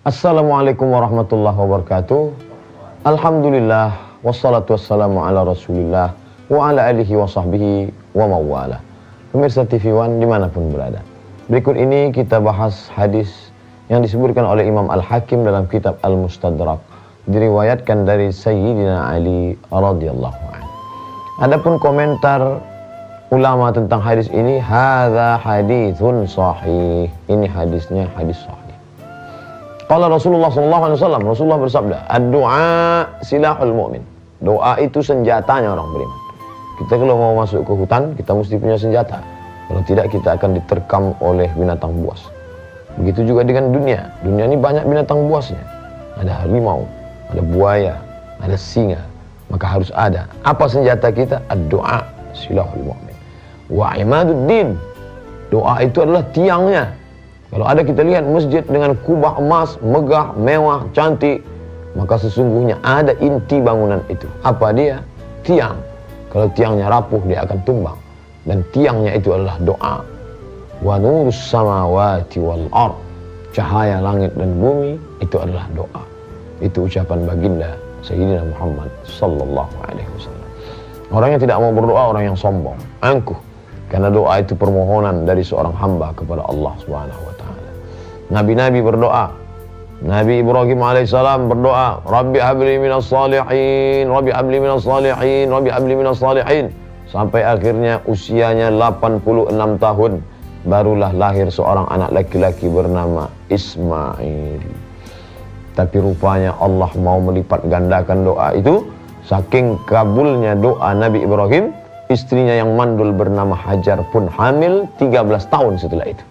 Assalamualaikum warahmatullahi wabarakatuh. Alhamdulillah wassalatu wassalamu ala Rasulillah wa ala alihi wa sahbihi wa mawala. Pemirsa TV One dimanapun berada, berikut ini kita bahas hadis yang disebutkan oleh Imam Al-Hakim dalam kitab Al-Mustadrak, diriwayatkan dari Sayyidina Ali radhiyallahu anhu. Adapun komentar ulama tentang hadis ini, hadza haditsun sahih. Ini hadisnya hadis sahih. Qala Rasulullah sallallahu alaihi wasallam, Rasulullah bersabda, ad-du'a silahul mu'min. Doa itu senjatanya orang beriman. Kita kalau mau masuk ke hutan, kita mesti punya senjata. Kalau tidak, kita akan diterkam oleh binatang buas. Begitu juga dengan dunia. Dunia ini banyak binatang buasnya. Ada harimau, ada buaya, ada singa. Maka harus ada. Apa senjata kita? Ad-du'a silahul mu'min. Wa imaduddin. Doa itu adalah tiangnya. Kalau ada kita lihat masjid dengan kubah emas, megah, mewah, cantik, maka sesungguhnya ada inti bangunan itu. Apa dia? Tiang. Kalau tiangnya rapuh, dia akan tumbang. Dan tiangnya itu adalah doa. Wa nurus samawati wal ard. Cahaya langit dan bumi itu adalah doa. Itu ucapan baginda Sayyidina Muhammad sallallahu alaihi wasallam. Orang yang tidak mau berdoa, orang yang sombong, angkuh. Karena doa itu permohonan dari seorang hamba kepada Allah Subhanahu wa taala. Nabi-nabi berdoa. Nabi Ibrahim alaihissalam berdoa, Rabbi habli minas salihin, Rabbi habli minas salihin, Rabbi habli minas salihin. Sampai akhirnya usianya 86 tahun, barulah lahir seorang anak laki-laki bernama Ismail. Tapi rupanya Allah mau melipat gandakan doa itu. Saking kabulnya doa Nabi Ibrahim, istrinya yang mandul bernama Hajar pun hamil 13 tahun setelah itu.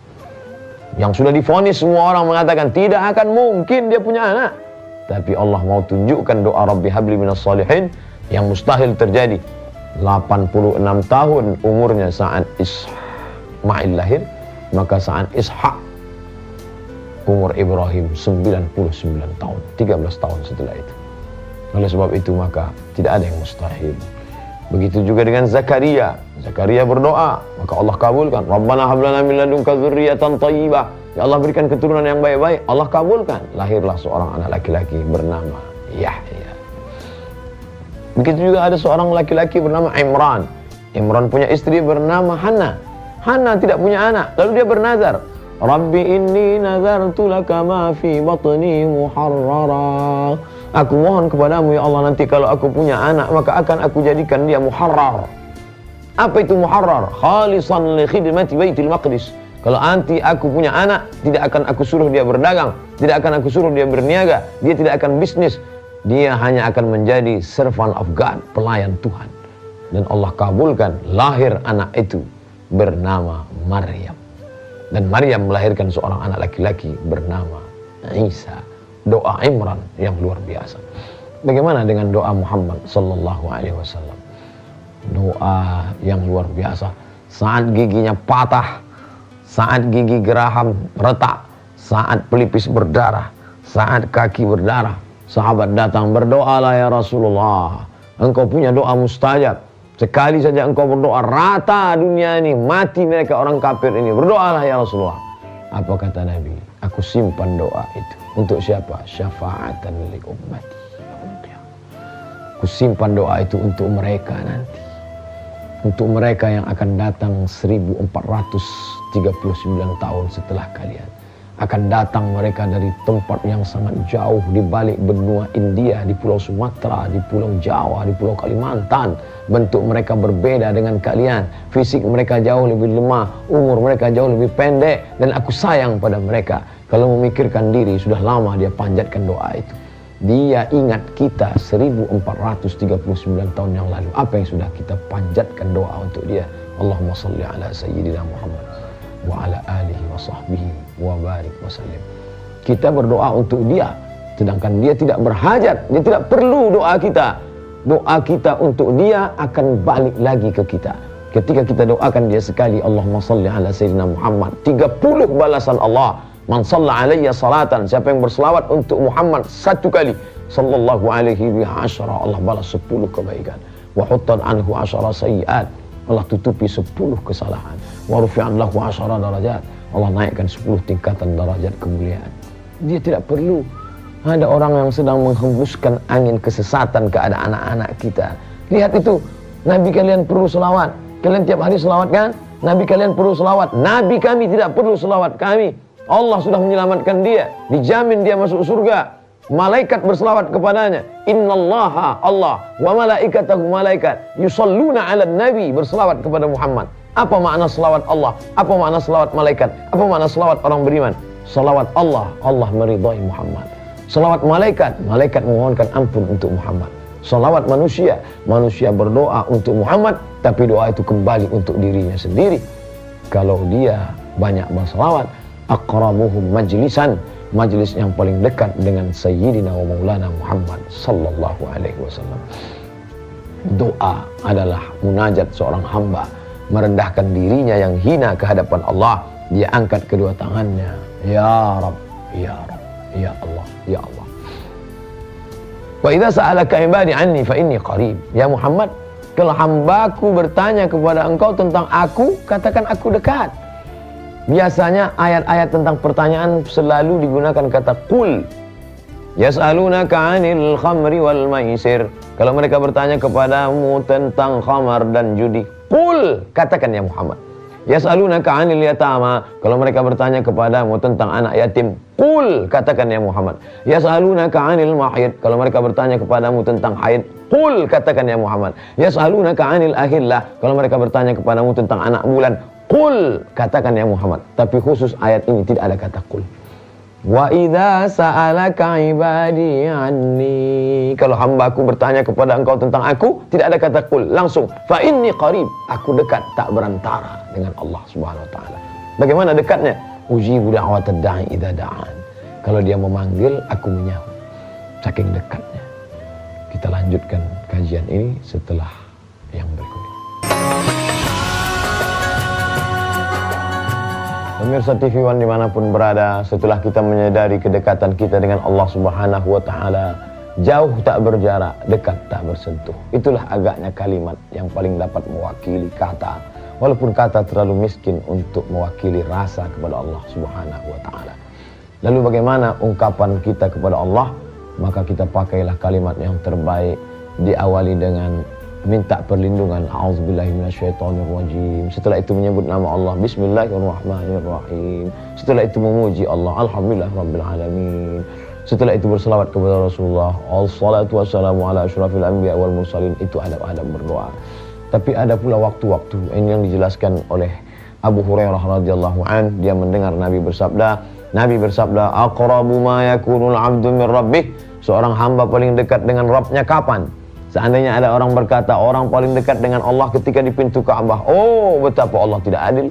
Yang sudah divonis semua orang mengatakan tidak akan mungkin dia punya anak. Tapi Allah mau tunjukkan doa Rabbi habli minas salihin yang mustahil terjadi. 86 tahun umurnya saat Ismail lahir, maka saat Ishak umur Ibrahim 99 tahun, 13 tahun setelah itu. Oleh sebab itu maka tidak ada yang mustahil. Begitu juga dengan Zakaria. Zakaria berdoa, maka Allah kabulkan. Rabbana hab lana min ladunka dzurriyyatan thayyibah. Ya Allah, berikan keturunan yang baik-baik. Allah kabulkan. Lahirlah seorang anak laki-laki bernama Yahya. Begitu juga ada seorang laki-laki bernama Imran. Imran punya istri bernama Hana. Hana tidak punya anak. Lalu dia bernazar, Rabbi inni nazartu laka ma fi batni muharrara. Aku mohon kepadamu ya Allah, nanti kalau aku punya anak, maka akan aku jadikan dia muharrar. Apa itu muharrar? Khalisan li khidmati Baitul Maqdis. Kalau nanti aku punya anak, tidak akan aku suruh dia berdagang, tidak akan aku suruh dia berniaga, dia tidak akan bisnis. Dia hanya akan menjadi servant of God, pelayan Tuhan. Dan Allah kabulkan, lahir anak itu bernama Maryam. Dan Maryam melahirkan seorang anak laki-laki bernama Isa. Doa Imran yang luar biasa. Bagaimana dengan doa Muhammad sallallahu alaihi wasallam? Doa yang luar biasa. Saat giginya patah, saat gigi geraham retak, saat pelipis berdarah, saat kaki berdarah, sahabat datang, berdoalah ya Rasulullah. Engkau punya doa mustajab. Sekali saja engkau berdoa, rata dunia ini, mati mereka orang kafir ini. Berdoalah ya Rasulullah. Apa kata Nabi? Aku simpan doa itu. Untuk siapa? Syafa'atan li ummati. Aku simpan doa itu untuk mereka nanti. Untuk mereka yang akan datang 1439 tahun setelah kalian. Akan datang mereka dari tempat yang sangat jauh, di balik benua India, di Pulau Sumatera, di Pulau Jawa, di Pulau Kalimantan. Bentuk mereka berbeda dengan kalian. Fisik mereka jauh lebih lemah, umur mereka jauh lebih pendek. Dan aku sayang pada mereka. Kalau memikirkan diri, sudah lama dia panjatkan doa itu. Dia ingat kita 1439 tahun yang lalu. Apa yang sudah kita panjatkan doa untuk dia. Allahumma salli ala Sayyidina Muhammad wa ala alihi wa sahbihi wa barik wa sallim. Kita berdoa untuk dia, sedangkan dia tidak berhajat, dia tidak perlu doa kita. Doa kita untuk dia akan balik lagi ke kita. Ketika kita doakan dia sekali, Allahumma salli ala Sayyidina Muhammad, 30 balasan Allah. Man shalla alayya salatan, siapa yang berselawat untuk Muhammad satu kali, sallallahu alaihi wa asyara, Allah balas 10 kebaikan. Wa huttan anhu asyara sayyi'at, Allah tutupi 10 kesalahan. Wa rufi'an lahu asyara darajat, Allah naikkan 10 tingkatan darajat kemuliaan. Dia tidak perlu ada orang yang sedang menghembuskan angin kesesatan ke ada anak-anak kita. Lihat itu, Nabi kalian perlu selawat. Kalian tiap hari selawat kan? Nabi kalian perlu selawat. Nabi kami tidak perlu selawat kami. Allah sudah menyelamatkan dia. Dijamin dia masuk surga. Malaikat berselawat kepadanya. Innallaha Allah wa malaikatahu malaikat yusalluna 'alan nabi, berselawat kepada Muhammad. Apa makna selawat Allah? Apa makna selawat malaikat? Apa makna selawat orang beriman? Selawat Allah, Allah meridhai Muhammad. Selawat malaikat, malaikat memohonkan ampun untuk Muhammad. Selawat manusia, manusia berdoa untuk Muhammad, tapi doa itu kembali untuk dirinya sendiri. Kalau dia banyak berselawat, aqrabuhum majlisan, majlis yang paling dekat dengan Sayyidina wa Maulana Muhammad sallallahu alaihi wasallam. Doa adalah munajat seorang hamba, merendahkan dirinya yang hina ke hadapan Allah. Dia angkat kedua tangannya, ya Rabb, ya Rabb, ya Allah, ya Allah. Wa idza sa'alaka ibadi anni fa inni qarib. Ya Muhammad, kalau hambaku bertanya kepada engkau tentang aku, katakan aku dekat. Biasanya ayat-ayat tentang pertanyaan selalu digunakan kata qul. Yas'alunaka 'anil khamri wal maisir. Kalau mereka bertanya kepadamu tentang khamar dan judi, qul, katakan ya Muhammad. Yas'alunaka 'anil yatama. Kalau mereka bertanya kepadamu tentang anak yatim, qul, katakan ya Muhammad. Yas'alunaka 'anil mahid. Kalau mereka bertanya kepadamu tentang haid, qul, katakan ya Muhammad. Yas'alunaka 'anil ahillah. Kalau mereka bertanya kepadamu tentang anak bulan, qul, katakan ya Muhammad. Tapi khusus ayat ini tidak ada kata qul. Wa idza sa'alaka ibadi anni. Kalau hambaku bertanya kepada engkau tentang aku, tidak ada kata qul, langsung fa inni qarib, aku dekat, tak berantara dengan Allah Subhanahu wa taala. Bagaimana dekatnya? Ujibu da'watad da'i idza da'an. Kalau dia memanggil, aku menyahut. Saking dekatnya. Kita lanjutkan kajian ini setelah yang berikut ini. Pemirsa TV One dimanapun berada, setelah kita menyadari kedekatan kita dengan Allah Subhanahu wa Ta'ala, jauh tak berjarak, dekat tak bersentuh. Itulah agaknya kalimat yang paling dapat mewakili kata, walaupun kata terlalu miskin untuk mewakili rasa kepada Allah Subhanahu wa Ta'ala. Lalu bagaimana ungkapan kita kepada Allah? Maka kita pakailah kalimat yang terbaik, diawali dengan minta perlindungan, a'udzubillahi minasyaitonirrajim. Setelah itu menyebut nama Allah, bismillahirrahmanirrahim. Setelah itu memuji Allah, alhamdulillah rabbil alamin. Setelah itu berselawat kepada Rasulullah, assalatu wassalamu ala asyrafil anbiya wal mursalin. Itu adab-adab berdoa. Tapi ada pula waktu-waktu ini yang dijelaskan oleh Abu Hurairah radhiyallahu an. Dia mendengar Nabi bersabda, aqrabu ma yakunul 'abdu min rabbih. Seorang hamba paling dekat dengan Rabbnya kapan? Seandainya ada orang berkata orang paling dekat dengan Allah ketika di pintu Ka'bah, oh betapa Allah tidak adil.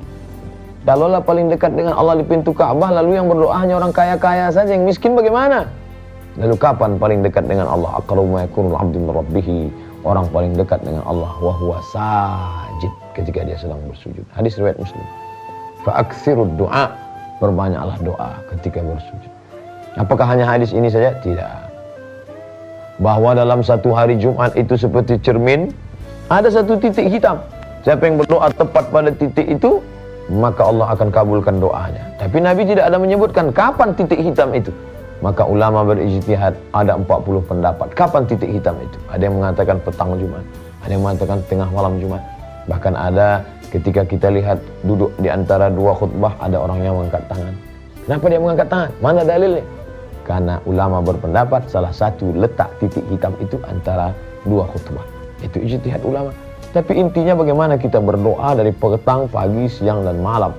Kalaulah paling dekat dengan Allah di pintu Ka'bah, lalu yang berdoa hanya orang kaya-kaya saja, yang miskin bagaimana? Lalu kapan paling dekat dengan Allah? Aqrabu ma yakunul 'abdu min rabbih. Orang paling dekat dengan Allah wa huwa sajid, ketika dia sedang bersujud. Hadis riwayat Muslim. Fa aktsirud du'a, perbanyaklah doa ketika bersujud. Apakah hanya hadis ini saja? Tidak. Bahwa dalam satu hari Jumat itu seperti cermin, ada satu titik hitam. Siapa yang berdoa tepat pada titik itu, maka Allah akan kabulkan doanya. Tapi Nabi tidak ada menyebutkan kapan titik hitam itu. Maka ulama berijtihad, ada 40 pendapat kapan titik hitam itu. Ada yang mengatakan petang Jumat, ada yang mengatakan tengah malam Jumat. Bahkan ada ketika kita lihat duduk di antara dua khutbah, ada orang yang mengangkat tangan. Kenapa dia mengangkat tangan? Mana dalilnya? Karena ulama berpendapat salah satu letak titik hitam itu antara dua khutbah. Itu ijtihad ulama. Tapi intinya bagaimana kita berdoa dari petang, pagi, siang, dan malam.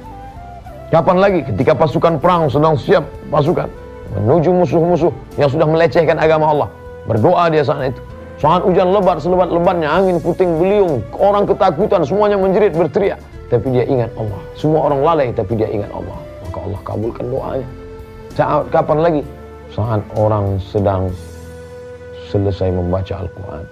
Kapan lagi? Ketika pasukan perang sedang siap pasukan menuju musuh-musuh yang sudah melecehkan agama Allah. Berdoa dia saat itu. Saat hujan lebat selebat-lebatnya, angin puting beliung, orang ketakutan, semuanya menjerit berteriak. Tapi dia ingat Allah. Semua orang lalai tapi dia ingat Allah. Maka Allah kabulkan doanya. Saat kapan lagi? Saat orang sedang selesai membaca Al-Quran.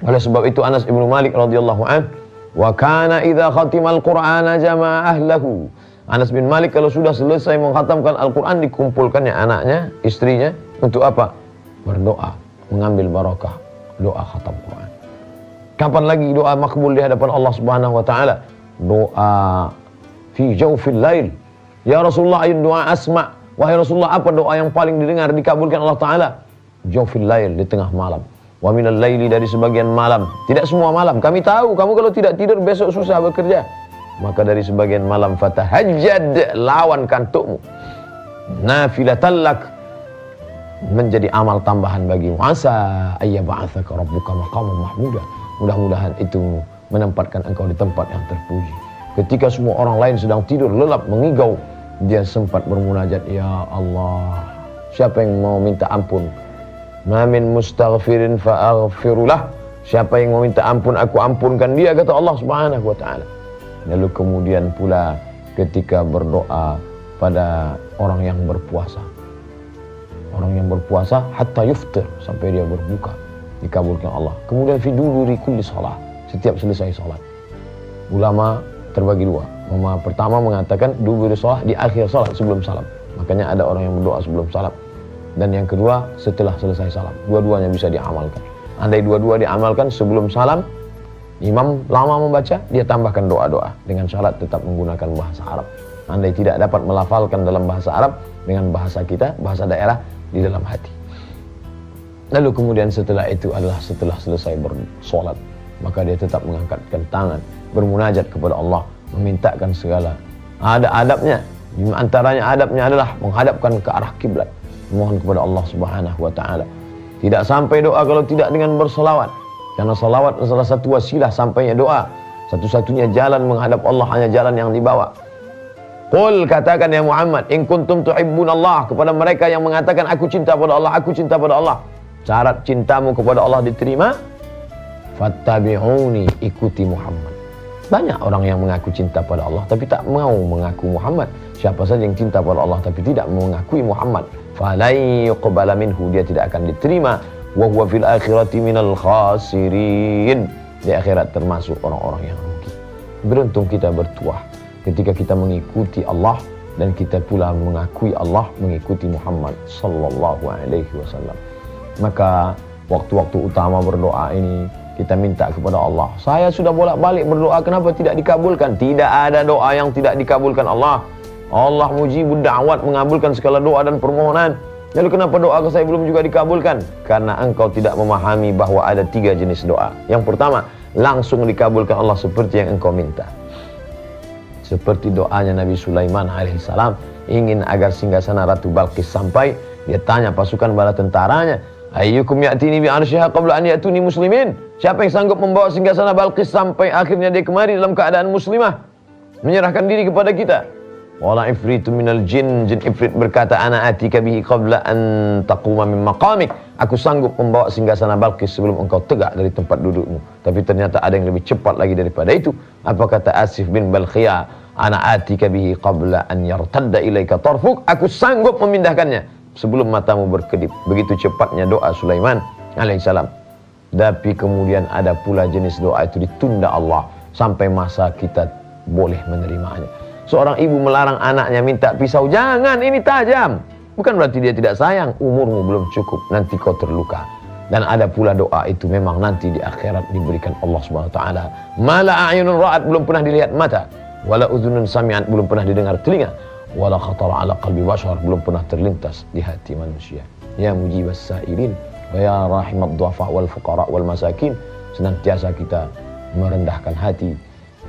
Oleh sebab itu Anas ibnu Malik radhiyallahu an, wa kana idza khatimal Qur'ana jama'a ahlahu. Anas bin Malik kalau sudah selesai mengkhatamkan Al-Quran, dikumpulkannya anaknya, istrinya, untuk apa? Berdoa, mengambil barakah doa khatam Quran. Kapan lagi doa makbul di hadapan Allah Subhanahu wa taala? Doa fi jawfil lail. Ya Rasulullah, ayat doa asma, Wahai Rasulullah, apa doa yang paling didengar dikabulkan Allah Ta'ala? Jawfil lail, di tengah malam. Wa minal laili, dari sebagian malam. Tidak semua malam. Kami tahu kamu kalau tidak tidur besok susah bekerja. Maka dari sebagian malam fatahajjad, lawan kantukmu. Nafilatan lak, menjadi amal tambahan bagimu. Asa ayyab'atsaka rabbuka maqaman mahmuda. Mudah-mudahan itu menempatkan engkau di tempat yang terpuji. Ketika semua orang lain sedang tidur lelap mengigau, dia sempat bermunajat, ya Allah, siapa yang mau minta ampun? Ma min mustaghfirin fa'aghfirulah. Siapa yang mau minta ampun, aku ampunkan dia, kata Allah Subhanahu wa taala. Lalu kemudian pula ketika berdoa pada orang yang berpuasa. Orang yang berpuasa hatta yuftir, sampai dia berbuka, dikabulkan Allah. Kemudian fi duburi kulli shalah, setiap selesai salat. Ulama terbagi dua. Pertama mengatakan duburi shalah, di akhir salat sebelum salam. Makanya ada orang yang berdoa sebelum salam. Dan yang kedua setelah selesai salam. Dua-duanya bisa diamalkan. Andai dua-dua diamalkan sebelum salam, imam lama membaca, dia tambahkan doa-doa dengan syarat tetap menggunakan bahasa Arab. Andai tidak dapat melafalkan dalam bahasa Arab, dengan bahasa kita, bahasa daerah, di dalam hati. Lalu kemudian setelah itu adalah setelah selesai bersolat, maka dia tetap mengangkatkan tangan, bermunajat kepada Allah, memintakan segala. Ada adabnya. Di antaranya adabnya adalah menghadapkan ke arah kiblat, mohon kepada Allah Subhanahu wa taala. Tidak sampai doa kalau tidak dengan bersolawat, karena solawat adalah salah satu wasilah sampainya doa. Satu-satunya jalan menghadap Allah hanya jalan yang dibawa. Qul, katakan ya Muhammad, in kuntum tuhibbunallah, kepada mereka yang mengatakan aku cinta pada Allah, aku cinta pada Allah. Syarat cintamu kepada Allah diterima, fattabi'uni, ikuti Muhammad. Banyak orang yang mengaku cinta pada Allah tapi tak mau mengaku Muhammad. Siapa saja yang cinta pada Allah tapi tidak mengakui Muhammad, falai yuqbala minhu, dia tidak akan diterima. Wa huwa fil akhirati minal khasirin, di akhirat termasuk orang-orang yang rugi. Beruntung kita bertuah ketika kita mengikuti Allah dan kita pula mengakui Allah, mengikuti Muhammad sallallahu alaihi wasallam. Maka waktu-waktu utama berdoa ini kita minta kepada Allah. Saya sudah bolak-balik berdoa, kenapa tidak dikabulkan? Tidak ada doa yang tidak dikabulkan Allah. Allah mujibud da'wat, mengabulkan segala doa dan permohonan. Lalu kenapa doa saya belum juga dikabulkan? Karena engkau tidak memahami bahwa ada 3 jenis doa. Yang pertama, langsung dikabulkan Allah seperti yang engkau minta. Seperti doanya Nabi Sulaiman alaihissalam, ingin agar singgasana Ratu Balqis sampai, dia tanya pasukan bala tentaranya, ayyukum ya'tini bi arsyiha qabla an ya'tuni muslimin? Siapa yang sanggup membawa singgasana Balqis sampai akhirnya dia kemari dalam keadaan muslimah, menyerahkan diri kepada kita? Wala ifritu minal jin, jin ifrit berkata, ana atika bihi qabla an taquma min maqamik, aku sanggup membawa singgasana Balqis sebelum engkau tegak dari tempat dudukmu. Tapi ternyata ada yang lebih cepat lagi daripada itu. Apa kata Asif bin Balkhiyah, ana atika bihi qabla an yartadda ilaika tarfuk, aku sanggup memindahkannya sebelum matamu berkedip. Begitu cepatnya doa Sulaiman alaihissalam. Tapi kemudian ada pula jenis doa itu ditunda Allah sampai masa kita boleh menerimanya. Seorang ibu melarang anaknya minta pisau, jangan, ini tajam. Bukan berarti dia tidak sayang, umurmu belum cukup, nanti kau terluka. Dan ada pula doa itu memang nanti di akhirat diberikan Allah Subhanahu wa taala. Mala a'yunun ra'at, belum pernah dilihat mata, wala udhunun sami'at, belum pernah didengar telinga, wala khatara ala qalbi bashar, belum pernah terlintas di hati manusia. Ya mujibas sa'ilin wa ya rahimat du'afa wal fuqara wal masakin, senantiasa kita merendahkan hati,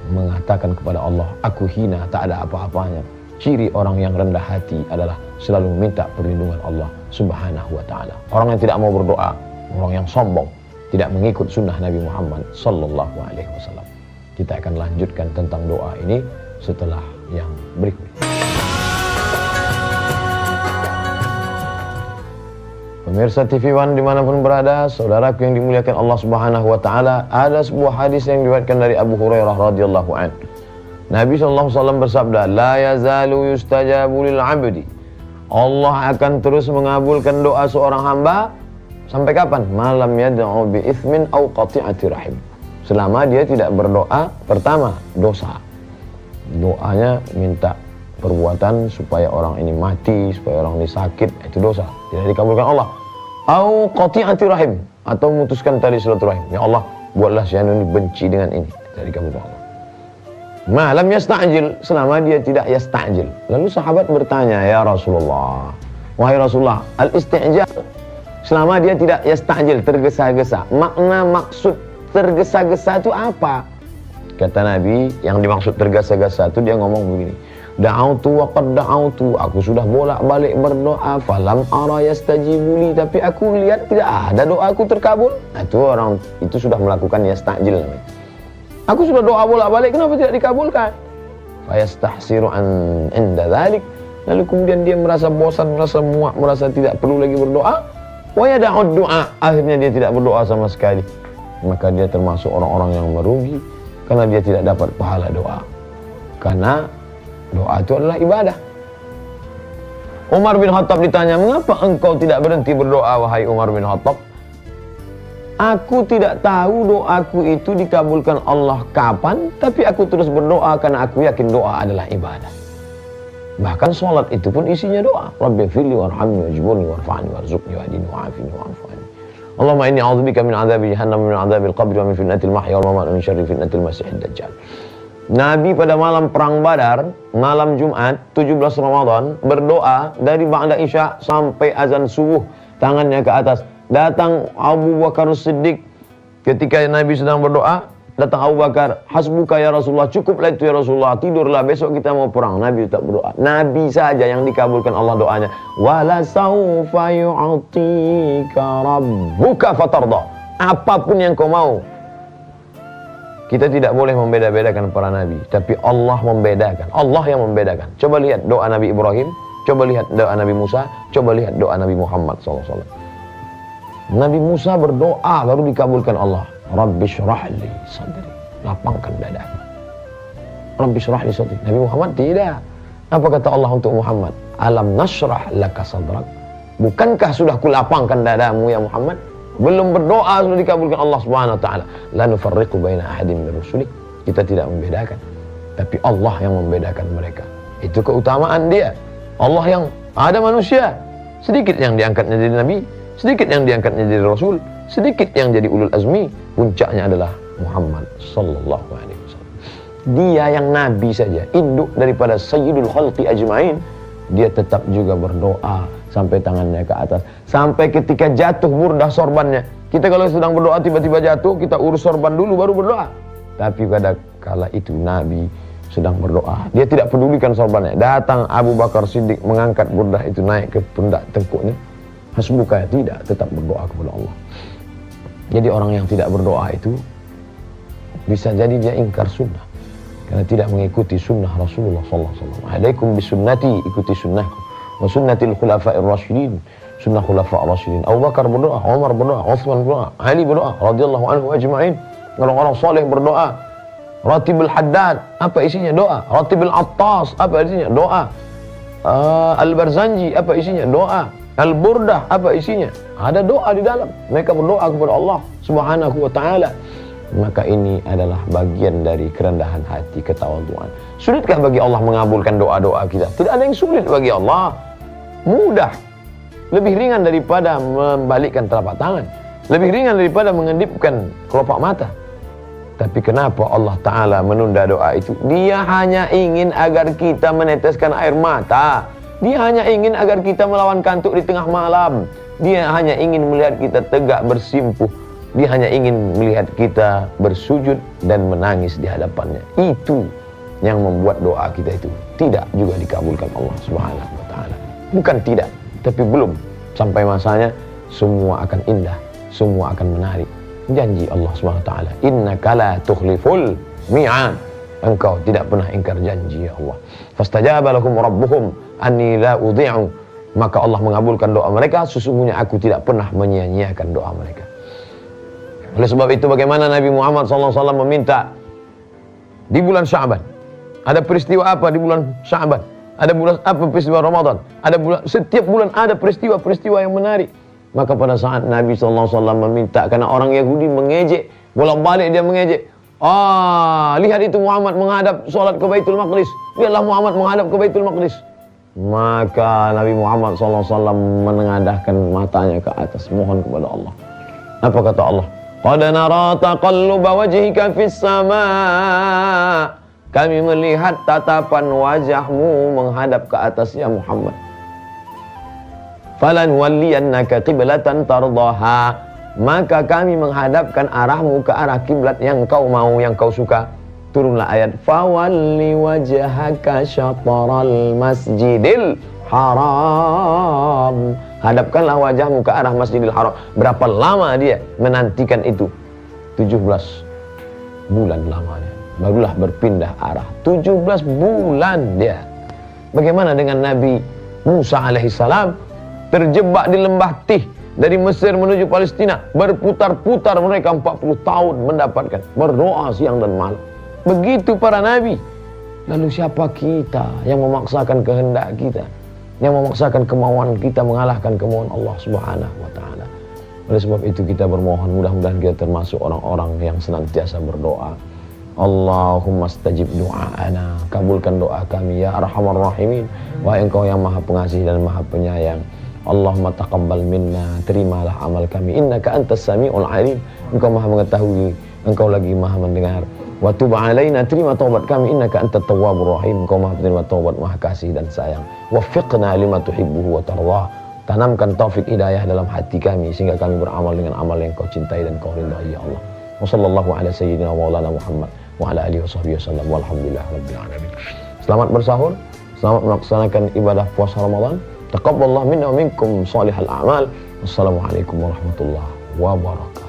mengatakan kepada Allah, aku hina, tak ada apa-apanya. Ciri orang yang rendah hati adalah selalu meminta perlindungan Allah Subhanahu wa taala. Orang yang tidak mau berdoa, orang yang sombong, tidak mengikut sunnah Nabi Muhammad sallallahu alaihi wasallam. Kita akan lanjutkan tentang doa ini setelah yang berikut. Pemirsa TV One dimanapun berada, saudaraku yang dimuliakan Allah Subhanahu wa taala, ada sebuah hadis yang diriwayatkan dari Abu Hurairah radhiyallahu anhu. Nabi SAW bersabda, la yazalu yustajabu lil abdi, Allah akan terus mengabulkan doa seorang hamba sampai kapan? Malam yad'u bi itsmin aw qati'ati rahim, selama dia tidak berdoa pertama dosa. Doanya minta perbuatan supaya orang ini mati, supaya orang ini sakit, itu dosa, tidak dikabulkan Allah. Au qati'ati rahim, atau memutuskan tali silaturahim. Ya Allah, buatlah si anu ini benci dengan ini, tidak dikabulkan Allah. Ma lam yasta'jil, selama dia tidak yasta'jil. Lalu sahabat bertanya, ya Rasulullah, wahai Rasulullah, al-isti'jal, selama dia tidak yasta'jil, tergesa-gesa. Makna maksud tergesa-gesa itu apa? Kata Nabi, yang dimaksud tergesa-gesa itu dia ngomong begini. Da'autu wa qad da'autu, aku sudah bolak-balik berdoa, falam ara yastajibuli, tapi aku lihat tidak ada doaku terkabul. Nah, itu orang itu sudah melakukan yasta'jil namanya. Aku sudah doa bolak-balik, kenapa tidak dikabulkan? Fayastahsiru an inda dzalik. Lalu kemudian dia merasa bosan, merasa muak, merasa tidak perlu lagi berdoa. Wa yada'ud du'a, akhirnya dia tidak berdoa sama sekali. Maka dia termasuk orang-orang yang merugi karena dia tidak dapat pahala doa. Karena doa itu adalah ibadah. Umar bin Khattab ditanya, mengapa engkau tidak berhenti berdoa, wahai Umar bin Khattab? Aku tidak tahu doaku itu dikabulkan Allah kapan, tapi aku terus berdoa karena aku yakin doa adalah ibadah. Bahkan sholat itu pun isinya doa. Rabbi firli warhamni wajburni warfa'ni warzuqni wahdini wa'afini wa'afani. Allahumma inni a'udzubika min adzabi jahannam, min adzabil qabri, wa min fitnatil mahya wal mamat, wa min syarri fitnatil masiihid dajjal. Nabi pada malam perang Badar, malam Jumat 17 Ramadan, berdoa dari ba'da Isya sampai azan subuh, tangannya ke atas. Datang Abu Bakar Siddiq, ketika Nabi sedang berdoa, datang Abu Bakar, hasbuka ya Rasulullah, cukuplah itu ya Rasulullah, tidurlah, besok kita mau perang. Nabi tetap berdoa. Nabi saja yang dikabulkan Allah doanya. Wala sawfa yu'tika rabbuka fatarda. Apapun yang kau mau. Kita tidak boleh membeda-bedakan para nabi, tapi Allah membedakan. Allah yang membedakan. Coba lihat doa Nabi Ibrahim, coba lihat doa Nabi Musa, coba lihat doa Nabi Muhammad SAW. Nabi Musa berdoa baru dikabulkan Allah. Rabbi syrah li sadri, lapangkan dadaku. Rabbi syrah li sadri. Nabi Muhammad tidak. Apa kata Allah untuk Muhammad? Alam nashrah laka sadrak. Bukankah sudah kulapangkan dadamu ya Muhammad? Belum berdoa sudah dikabulkan Allah Subhanahu wa taala. La nufarriqu baina ahadin min rusulik. Kita tidak membedakan, tapi Allah yang membedakan mereka. Itu keutamaan dia. Allah yang ada manusia, sedikit yang diangkatnya jadi nabi, sedikit yang diangkatnya jadi rasul, sedikit yang jadi ulul azmi. Puncaknya adalah Muhammad sallallahu alaihi wasallam. Dia yang nabi saja, induk daripada sayyidul khalqi ajmain, dia tetap juga berdoa sampai tangannya ke atas, sampai ketika jatuh burdah sorbannya. Kita kalau sedang berdoa tiba-tiba jatuh, kita urus sorban dulu baru berdoa. Tapi pada kala itu Nabi sedang berdoa, dia tidak pedulikan sorbannya. Datang Abu Bakar Siddiq mengangkat burdah itu naik ke pundak tengkuknya. Hasbuka, tidak, tetap berdoa kepada Allah. Jadi orang yang tidak berdoa itu bisa jadi dia ingkar sunnah karena tidak mengikuti sunnah Rasulullah SAW. Alaikum bisunnati, ikuti sunnahku. Wa sunnatil khulafa'ir rasyidin, sunnah khulafa'ir rasyidin. Abu Bakar berdoa, Umar berdoa, Utsman berdoa, Ali berdoa, radhiyallahu anhu ajma'in. Orang-orang soleh berdoa. Ratibul Haddad, apa isinya? Doa. Ratibul Attas, apa isinya? Doa. Al-Barzanji, apa isinya? Doa. Al-Burdah, apa isinya? Ada doa di dalam. Mereka berdoa kepada Allah Subhanahu wa ta'ala. Maka ini adalah bagian dari kerendahan hati, ketawaduan. Sulitkah bagi Allah mengabulkan doa-doa kita? Tidak ada yang sulit bagi Allah. Mudah. Lebih ringan daripada membalikkan telapak tangan. Lebih ringan daripada mengedipkan kelopak mata. Tapi kenapa Allah Ta'ala menunda doa itu? Dia hanya ingin agar kita meneteskan air mata. Dia hanya ingin agar kita melawan kantuk di tengah malam. Dia hanya ingin melihat kita tegak bersimpuh. Dia hanya ingin melihat kita bersujud dan menangis di hadapannya. Itu yang membuat doa kita itu tidak juga dikabulkan Allah Subhanahu wa ta'ala. Bukan tidak, tapi belum. Sampai masanya semua akan indah, semua akan menarik. Janji Allah Subhanahu wa ta'ala, innaka la tukhliful mi'ad. Engkau tidak pernah ingkar janji ya Allah. Fastajaba lahum rabbuhum anni la udhi'u. Maka Allah mengabulkan doa mereka, sesungguhnya aku tidak pernah menyia-nyiakan doa mereka. Oleh sebab itu bagaimana Nabi Muhammad SAW meminta di bulan Sya'ban. Ada peristiwa apa di bulan Sya'ban? Ada bulan apa peristiwa Ramadan? Ada bulan, setiap bulan ada peristiwa-peristiwa yang menarik. Maka pada saat Nabi SAW meminta, karena orang Yahudi mengejek, bolak-balik dia mengejek. Lihat itu Muhammad menghadap sholat ke Baitul Maqdis. Lihatlah Muhammad menghadap ke Baitul Maqdis. Maka Nabi Muhammad SAW menengadahkan matanya ke atas, mohon kepada Allah. Apa kata Allah? Qad nara taqalluba wajhika fis sama'. Kami melihat tatapan wajahmu menghadap ke atas ya Muhammad. Falan walliyannaka qiblatan tardaha, maka kami menghadapkan arahmu ke arah kiblat yang kau mau, yang kau suka. Turunlah ayat fawalli wajhaka syatral masjidil haram. Hadapkanlah wajahmu ke arah Masjidil Haram. Berapa lama dia menantikan itu? 17 bulan lamanya. Barulah berpindah arah. 17 bulan dia. Bagaimana dengan Nabi Musa alaihissalam? Terjebak di lembah Tih, dari Mesir menuju Palestina. Berputar-putar mereka 40 tahun mendapatkan. Berdoa siang dan malam. Begitu para nabi. Lalu siapa kita yang memaksakan kehendak kita, yang memaksakan kemauan kita mengalahkan kemauan Allah Subhanahu wa taala? Oleh sebab itu kita bermohon, mudah-mudahan kita termasuk orang-orang yang senantiasa berdoa. Allahumma stajib du'aana, kabulkan doa kami ya arhamar rahimin. Wahai Engkau yang Maha Pengasih dan Maha Penyayang. Allahumma taqabbal minna, terimalah amal kami. Innaka antas sami'ul alim, Engkau Maha mengetahui, Engkau lagi Maha mendengar. Wa tub alaina, terima taubat kami. Innaka antat tawwabur rahim, Engkau Maha penerima taubat, Maha kasih dan sayang. Waffiqna lima tuhibbuhu wa tardah, tanamkan taufik hidayah dalam hati kami sehingga kami beramal dengan amal yang Kau cintai dan Kau ridhai ya Allah. Wa sallallahu ala sayyidina maulana Muhammad wa ala alihi washabbihi wasallam walhamdulillah rabbil alamin. Selamat bersahur, selamat melaksanakan ibadah puasa Ramadan. Taqabbalallahu minna wa minkum shalihal a'mal. Wassalamualaikum warahmatullahi wabarakatuh.